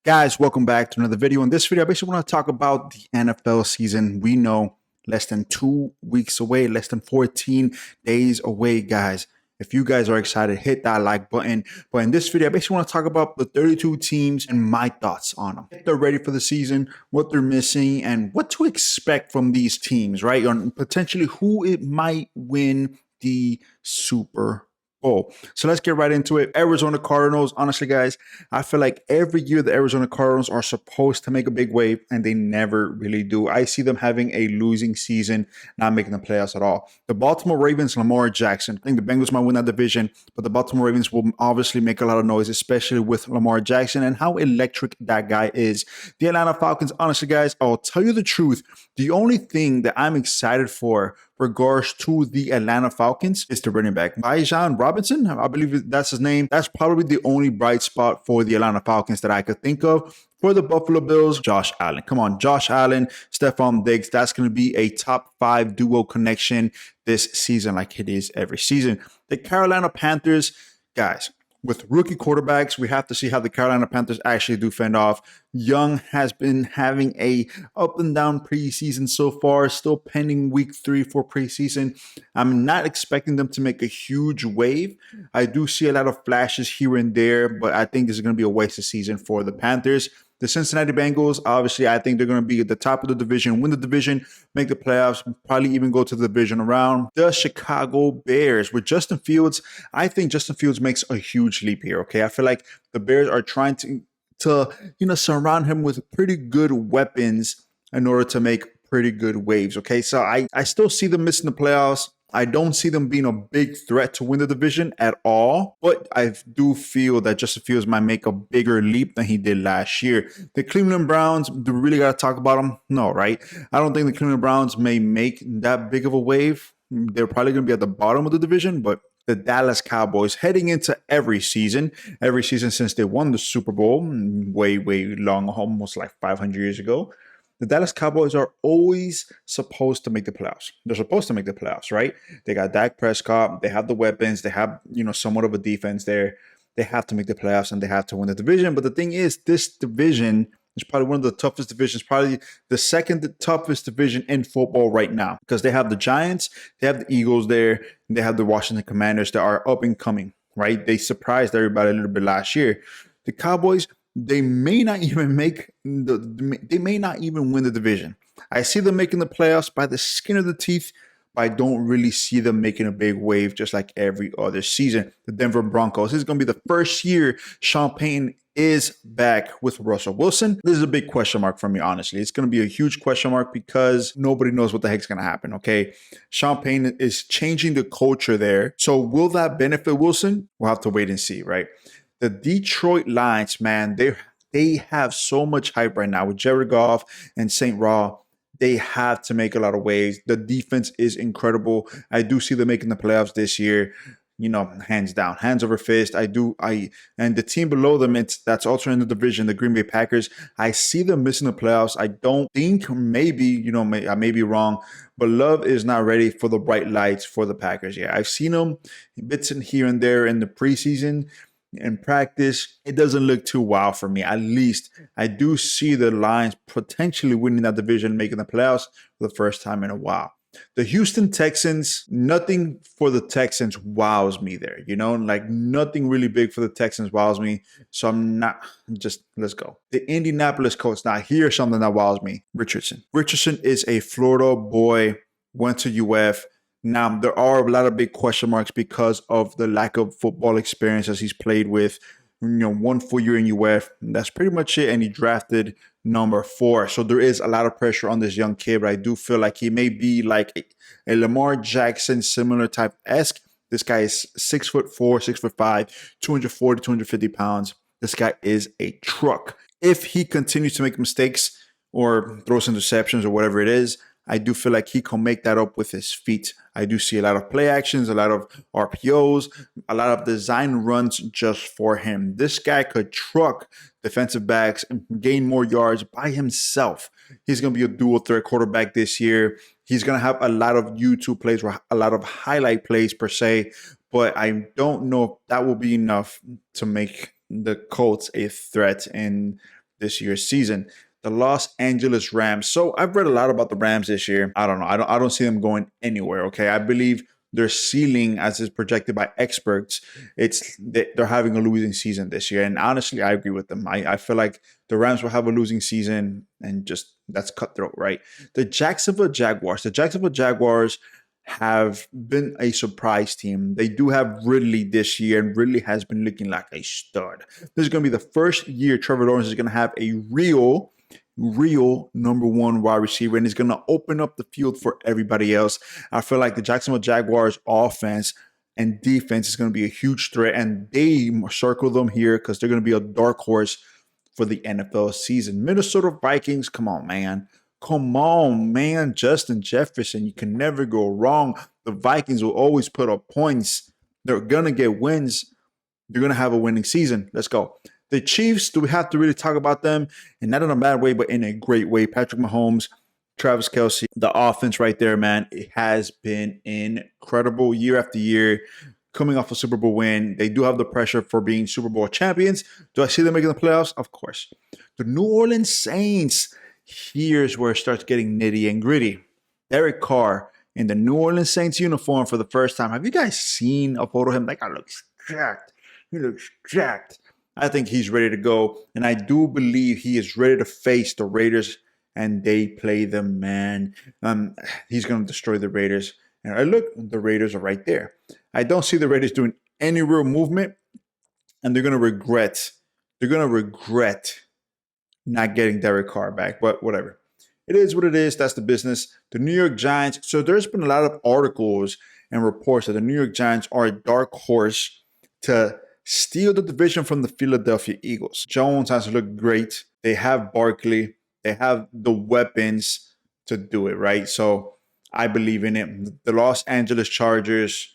Guys, welcome back to another video. In this video, I basically want to talk about the NFL season. We know less than 2 weeks away, less than 14 days away, guys. If you guys are excited, hit that like button. But in this video, I basically want to talk about the 32 teams and my thoughts on them. If they're ready for the season, what they're missing, and what to expect from these teams, right? On potentially who it might win the Super Bowl. So let's get right into it. Arizona Cardinals. Honestly, guys, I feel like every year the Arizona Cardinals are supposed to make a big wave, and they never really do. I see them having a losing season, not making the playoffs at all. The Baltimore Ravens, Lamar Jackson. I think the Bengals might win that division, but the Baltimore Ravens will obviously make a lot of noise, especially with Lamar Jackson and how electric that guy is. The Atlanta Falcons, honestly, guys, I'll tell you the truth. The only thing that I'm excited for regards to the Atlanta Falcons is the running back, Bijan Robinson. I believe that's his name. That's probably the only bright spot for the Atlanta Falcons that I could think of. For the Buffalo Bills, Josh Allen. Come on, Josh Allen, Stephon Diggs. That's going to be a top 5 duo connection this season like it is every season. The Carolina Panthers, guys, with rookie quarterbacks, we have to see how the Carolina Panthers actually do fend off. Young has been having a up and down preseason so far, still pending week 3 for preseason. I'm not expecting them to make a huge wave. I do see a lot of flashes here and there, but I think this is going to be a waste of season for the Panthers. The Cincinnati Bengals, obviously, I think they're going to be at the top of the division, win the division, make the playoffs, probably even go to the division round. The Chicago Bears with Justin Fields, I think Justin Fields makes a huge leap here, okay? I feel like the Bears are trying to surround him with pretty good weapons in order to make pretty good waves, okay? So I still see them missing the playoffs. I don't see them being a big threat to win the division at all, but I do feel that Justin Fields might make a bigger leap than he did last year. The Cleveland Browns, do we really got to talk about them? No, right? I don't think the Cleveland Browns may make that big of a wave. They're probably going to be at the bottom of the division, but the Dallas Cowboys heading into every season since they won the Super Bowl way long, almost like 500 years ago. The Dallas Cowboys are always supposed to make the playoffs. They're supposed to make the playoffs, right? They got Dak Prescott. They have the weapons. They have, somewhat of a defense there. They have to make the playoffs and they have to win the division. But the thing is, this division is probably one of the toughest divisions, probably the second toughest division in football right now, because they have the Giants, they have the Eagles there, and they have the Washington Commanders that are up and coming, right? They surprised everybody a little bit last year. The Cowboys, they may not even win the division. I see them making the playoffs by the skin of the teeth, but I don't really see them making a big wave just like every other season. The Denver Broncos, this is going to be the first year Sean Payton is back with Russell Wilson. This is a big question mark for me, honestly. It's going to be a huge question mark because nobody knows what the heck's going to happen, okay? Sean Payton is changing the culture there. So will that benefit Wilson? We'll have to wait and see, right? The Detroit Lions, man, they have so much hype right now with Jared Goff and St. Raw. They have to make a lot of waves. The defense is incredible. I do see them making the playoffs this year, hands down, hands over fist. And the team below them, that's also in the division, the Green Bay Packers. I see them missing the playoffs. I don't think, maybe, I may be wrong, but Love is not ready for the bright lights for the Packers. Yeah, I've seen them bits in here and there in the preseason. In practice, it doesn't look too wow for me. At least I do see the Lions potentially winning that division, making the playoffs for the first time in a while. The Houston Texans, nothing for the Texans wows me there. Like nothing really big for the Texans wows me. So let's go. The Indianapolis Colts. Now here's something that wows me. Richardson. Richardson is a Florida boy, went to UF. Now, there are a lot of big question marks because of the lack of football experience as he's played with, 1 full year in UF. That's pretty much it. And he drafted number 4. So there is a lot of pressure on this young kid, but I do feel like he may be like a Lamar Jackson, similar type-esque. This guy is 6'4", 6'5", 240, 250 pounds. This guy is a truck. If he continues to make mistakes or throws interceptions or whatever it is, I do feel like he can make that up with his feet. I do see a lot of play actions, a lot of RPOs, a lot of design runs just for him. This guy could truck defensive backs and gain more yards by himself. He's going to be a dual threat quarterback this year. He's going to have a lot of YouTube plays or a lot of highlight plays per se, but I don't know if that will be enough to make the Colts a threat in this year's season. The Los Angeles Rams. So I've read a lot about the Rams this year. I don't know. I don't see them going anywhere. Okay, I believe their ceiling, as is projected by experts, they're having a losing season this year. And honestly, I agree with them. I feel like the Rams will have a losing season, and just that's cutthroat, right? The Jacksonville Jaguars. The Jacksonville Jaguars have been a surprise team. They do have Ridley this year, and Ridley has been looking like a stud. This is going to be the first year Trevor Lawrence is going to have a real number one wide receiver, and he's going to open up the field for everybody else. I feel like the Jacksonville Jaguars offense and defense is going to be a huge threat, and they circle them here because they're going to be a dark horse for the NFL season. Minnesota Vikings, come on, man. Come on, man. Justin Jefferson, you can never go wrong. The Vikings will always put up points. They're going to get wins. They're going to have a winning season. Let's go. The Chiefs, do we have to really talk about them? And not in a bad way, but in a great way. Patrick Mahomes, Travis Kelce, the offense right there, man, it has been incredible year after year. Coming off a Super Bowl win, they do have the pressure for being Super Bowl champions. Do I see them making the playoffs? Of course. The New Orleans Saints, here's where it starts getting nitty and gritty. Derek Carr in the New Orleans Saints uniform for the first time. Have you guys seen a photo of him? That guy looks jacked. He looks jacked. I think he's ready to go, and I do believe he is ready to face the Raiders, and they play them, man. He's going to destroy the Raiders. And look, the Raiders are right there. I don't see the Raiders doing any real movement, and they're going to regret. They're going to regret not getting Derek Carr back, but whatever. It is what it is. That's the business. The New York Giants. So there's been a lot of articles and reports that the New York Giants are a dark horse to steal the division from the Philadelphia Eagles. Jones has looked great. They have Barkley. They have the weapons to do it, right? So I believe in it. The Los Angeles Chargers,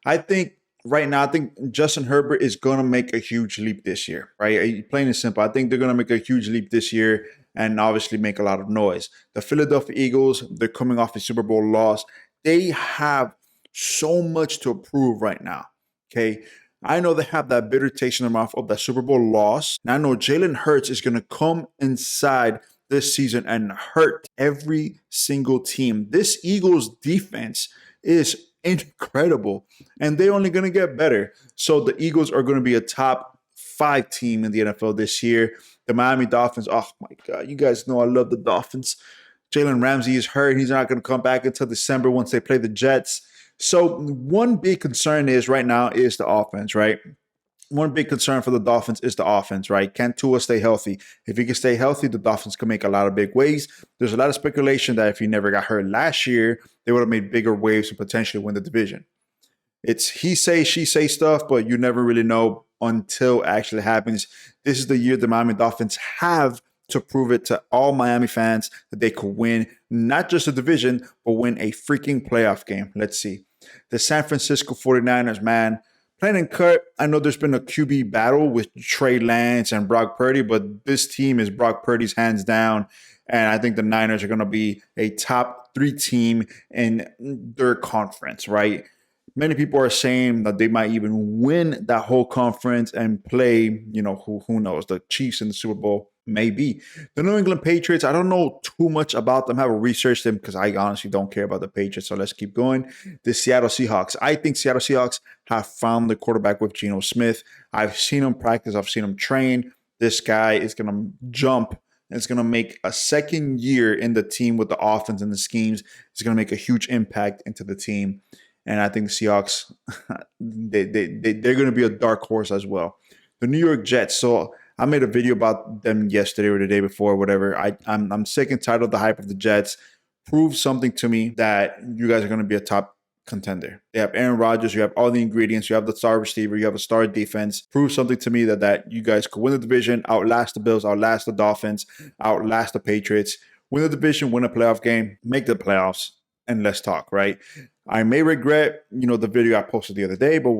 I think right now, I think Justin Herbert is going to make a huge leap this year, right? Plain and simple. I think they're going to make a huge leap this year and obviously make a lot of noise. The Philadelphia Eagles, they're coming off a Super Bowl loss. They have so much to prove right now, okay? I know they have that bitter taste in their mouth of that Super Bowl loss. And I know Jalen Hurts is going to come inside this season and hurt every single team. This Eagles defense is incredible, and they're only going to get better. So the Eagles are going to be a top 5 team in the NFL this year. The Miami Dolphins, oh my God, you guys know I love the Dolphins. Jalen Ramsey is hurt. He's not going to come back until December once they play the Jets. So one big concern is right now is the offense, right? One big concern for the Dolphins is the offense, right? Can Tua stay healthy? If he can stay healthy, the Dolphins can make a lot of big waves. There's a lot of speculation that if he never got hurt last year, they would have made bigger waves and potentially win the division. It's he say, she say stuff, but you never really know until it actually happens. This is the year the Miami Dolphins have to prove it to all Miami fans that they could win not just a division, but win a freaking playoff game. Let's see. The San Francisco 49ers, man, plain and cut. I know there's been a QB battle with Trey Lance and Brock Purdy, but this team is Brock Purdy's hands down. And I think the Niners are going to be a top 3 team in their conference, right? Many people are saying that they might even win that whole conference and play, who knows, the Chiefs in the Super Bowl. Maybe. The New England Patriots, I don't know too much about them. I haven't researched them because I honestly don't care about the Patriots. So let's keep going. The Seattle Seahawks. I think Seattle Seahawks have found the quarterback with Geno Smith. I've seen him practice. I've seen him train. This guy is going to jump. It's going to make a second year in the team with the offense and the schemes. It's going to make a huge impact into the team. And I think the Seahawks, they're going to be a dark horse as well. The New York Jets. So I made a video about them yesterday or the day before, whatever. I'm sick and tired of the hype of the Jets. Prove something to me that you guys are going to be a top contender. They have Aaron Rodgers. You have all the ingredients. You have the star receiver. You have a star defense. Prove something to me that you guys could win the division, outlast the Bills, outlast the Dolphins, outlast the Patriots, win the division, win a playoff game, make the playoffs, and let's talk, right? I may regret, the video I posted the other day, but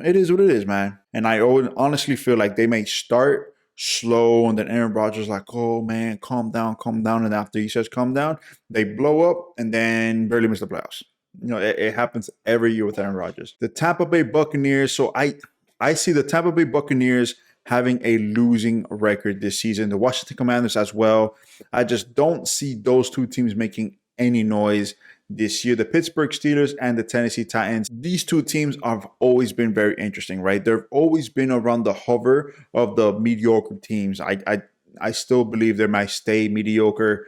it is what it is, man. And I honestly feel like they may start slow, and then Aaron Rodgers like, oh man, calm down. And after he says calm down, they blow up and then barely miss the playoffs. It happens every year with Aaron Rodgers. The Tampa Bay Buccaneers. So I see the Tampa Bay Buccaneers having a losing record this season. The Washington Commanders as well. I just don't see those two teams making any noise this year. The Pittsburgh Steelers and the Tennessee Titans, these two teams have always been very interesting, right? They've always been around the hover of the mediocre teams. I still believe they might stay mediocre,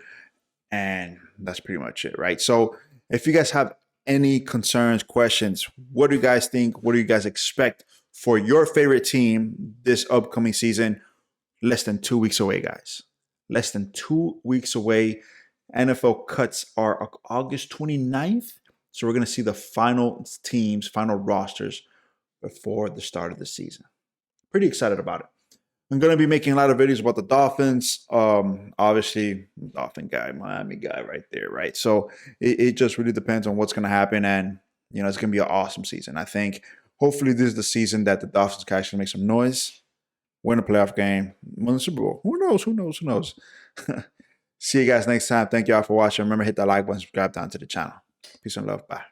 and that's pretty much it, right? So if you guys have any concerns, questions, what do you guys think? What do you guys expect for your favorite team this upcoming season? Less than 2 weeks away, guys. Less than 2 weeks away. NFL cuts are August 29th. So we're going to see the final teams, final rosters before the start of the season. Pretty excited about it. I'm going to be making a lot of videos about the Dolphins. Obviously, Dolphin guy, Miami guy right there, right? So it just really depends on what's going to happen. And, you know, it's going to be an awesome season. I think hopefully this is the season that the Dolphins can actually make some noise, win a playoff game, win the Super Bowl. Who knows? Who knows? Who knows? See you guys next time. Thank y'all for watching. Remember, hit that like button, subscribe down to the channel. Peace and love. Bye.